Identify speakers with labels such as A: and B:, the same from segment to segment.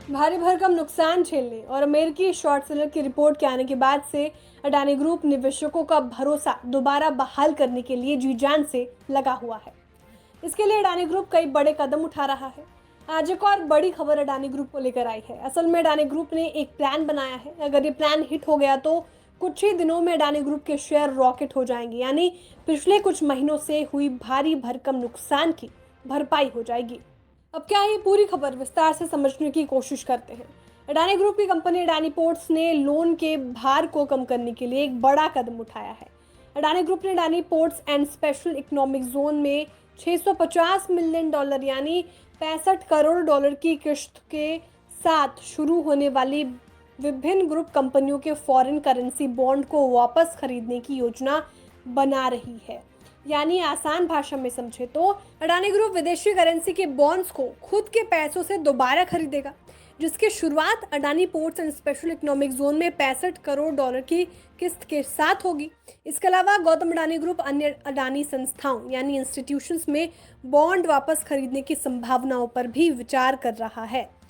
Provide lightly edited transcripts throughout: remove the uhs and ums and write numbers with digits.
A: भारी भरकम नुकसान झेलने और अमेरिकी शॉर्ट सेलर की रिपोर्ट के आने के बाद से अडानी ग्रुप निवेशकों का भरोसा दोबारा बहाल करने के लिए जी जान से लगा हुआ है। इसके लिए अडानी ग्रुप कई बड़े कदम उठा रहा है। आज एक और बड़ी खबर अडानी ग्रुप को लेकर आई है। असल में अडानी ग्रुप ने एक प्लान बनाया है। अगर ये प्लान हिट हो गया तो कुछ ही दिनों में अडानी ग्रुप के शेयर रॉकेट हो जाएंगे, यानी पिछले कुछ महीनों से हुई भारी भरकम नुकसान की भरपाई हो जाएगी। अब क्या है ये पूरी खबर, विस्तार से समझने की कोशिश करते हैं। अडानी ग्रुप की कंपनी अडानी पोर्ट्स ने लोन के भार को कम करने के लिए एक बड़ा कदम उठाया है। अडानी ग्रुप ने Adani ports and special economic zone में $650 मिलियन यानी 65 करोड़ डॉलर की किश्त के साथ शुरू होने वाली विभिन्न ग्रुप कंपनियों के फॉरेन करेंसी बॉन्ड को वापस खरीदने की योजना बना रही है। यानी आसान भाषा में समझे तो अडानी ग्रुप विदेशी करेंसी के बॉन्ड्स को खुद के पैसों से दोबारा खरीदेगा, जिसकी शुरुआत Adani ports and special economic zone में 65 करोड़ डॉलर की किस्त के साथ होगी। इसके अलावा गौतम अडानी ग्रुप अन्य अडानी संस्थाओं यानी इंस्टीट्यूशंस में बॉन्ड वापस खरीदने की संभावनाओं पर भी विचार कर रहा है।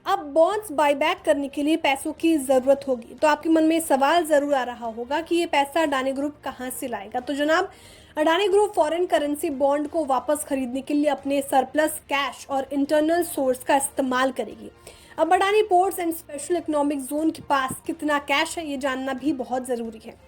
A: अब बॉन्ड्स बायबैक करने के लिए पैसों की ज़रूरत होगी, तो आपके मन में सवाल ज़रूर आ रहा होगा कि ये पैसा अडानी ग्रुप कहाँ से लाएगा। तो जनाब, Adani group foreign currency bond को वापस खरीदने के लिए अपने सरप्लस कैश और इंटरनल सोर्स का इस्तेमाल करेगी। अब Adani ports and special economic zone के पास कितना कैश है ये जानना भी बहुत ज़रूरी है।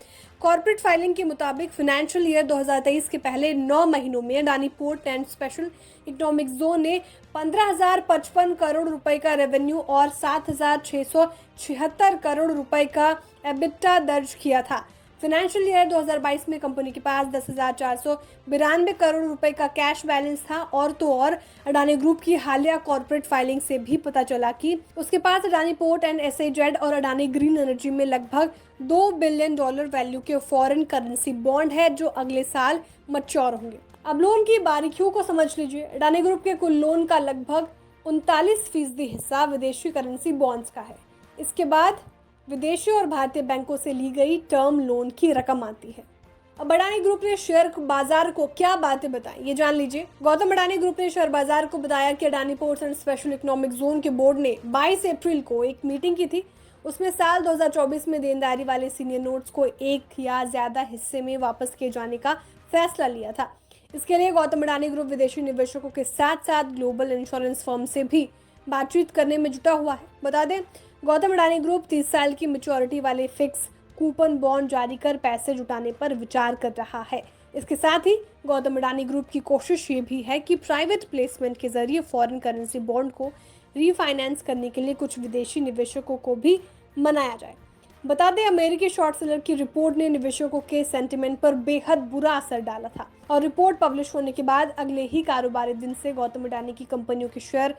A: कॉर्पोरेट फाइलिंग के मुताबिक फाइनेंशियल ईयर 2023 के पहले 9 महीनों में Adani port and special economic zone ने 15,055 करोड़ रुपए का रेवेन्यू और 7,676 करोड़ रुपए का एबिटा दर्ज किया था। फाइनेंशियल ईयर 2022 में कंपनी के पास 10,492 करोड़ रुपए का कैश बैलेंस था। और तो और अडानी ग्रुप की हालिया कॉर्पोरेट फाइलिंग से भी पता चला कि उसके पास अडानी पोर्ट एंड एसआईजेड और अडानी ग्रीन एनर्जी में लगभग $2 बिलियन वैल्यू के फॉरेन करेंसी बॉन्ड है जो अगले साल मैच्योर होंगे। अब लोन की बारीकियों को समझ लीजिए। अडानी ग्रुप के कुल लोन का लगभग 39% हिस्सा विदेशी करेंसी बॉन्ड्स का है। इसके बाद विदेशी और भारतीय बैंकों से ली गई टर्म लोन की रकम आती है। अब अडानी ग्रुप ने शेयर बाजार को क्या बातें बताई ये जान लीजिए। गौतम अडानी ग्रुप ने शेयर बाजार को बताया कि Adani ports and special economic zone के बोर्ड ने 22 अप्रैल को एक मीटिंग की थी। उसमें साल 2024 में देनदारी वाले सीनियर नोट्स को एक या ज्यादा हिस्से में वापस किए जाने का फैसला लिया था। इसके लिए गौतम अडानी ग्रुप विदेशी निवेशकों के साथ साथ ग्लोबल इंश्योरेंस फर्म से भी बातचीत करने में जुटा हुआ है। बता दें, गौतम अडानी ग्रुप 30 साल की मैच्योरिटी वाले फिक्स कूपन बॉन्ड जारी कर पैसे जुटाने पर विचार कर रहा है। इसके साथ ही गौतम अडानी ग्रुप की कोशिश ये भी है कि प्राइवेट प्लेसमेंट के जरिए फॉरेन करेंसी बॉन्ड को रीफाइनेंस करने के लिए कुछ विदेशी निवेशकों को भी मनाया जाए। बता दें, अमेरिकी शॉर्ट सेलर की रिपोर्ट ने निवेशकों के सेंटिमेंट पर बेहद बुरा असर डाला था और रिपोर्ट पब्लिश होने के बाद अगले ही कारोबारी दिन से गौतम अडानी की कंपनियों के शेयर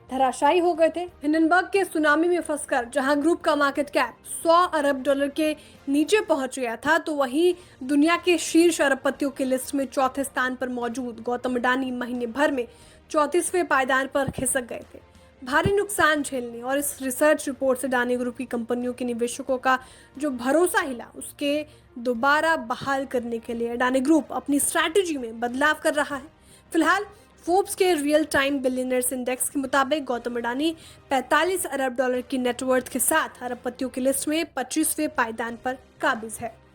A: धराशायी हो गए थे। हिंडनबर्ग के सुनामी में फंसकर जहां ग्रुप का मार्केट कैप $100 अरब के नीचे पहुंच गया था, तो वहीं दुनिया के शीर्ष अरबपतियों की लिस्ट में चौथे स्थान पर मौजूद गौतम अडानी महीने भर में 34वें पायदान पर खिसक गए थे। भारी नुकसान झेलने और इस रिसर्च रिपोर्ट से अडानी ग्रुप की कंपनियों के निवेशकों का जो भरोसा हिला, उसके दोबारा बहाल करने के लिए अडानी ग्रुप अपनी स्ट्रैटेजी में बदलाव कर रहा है। फिलहाल फोर्ब्स के रियल टाइम बिलियनर्स इंडेक्स के मुताबिक गौतम अडानी $45 अरब की नेटवर्थ के साथ अरबपतियों की लिस्ट में 25वें पायदान पर काबिज है।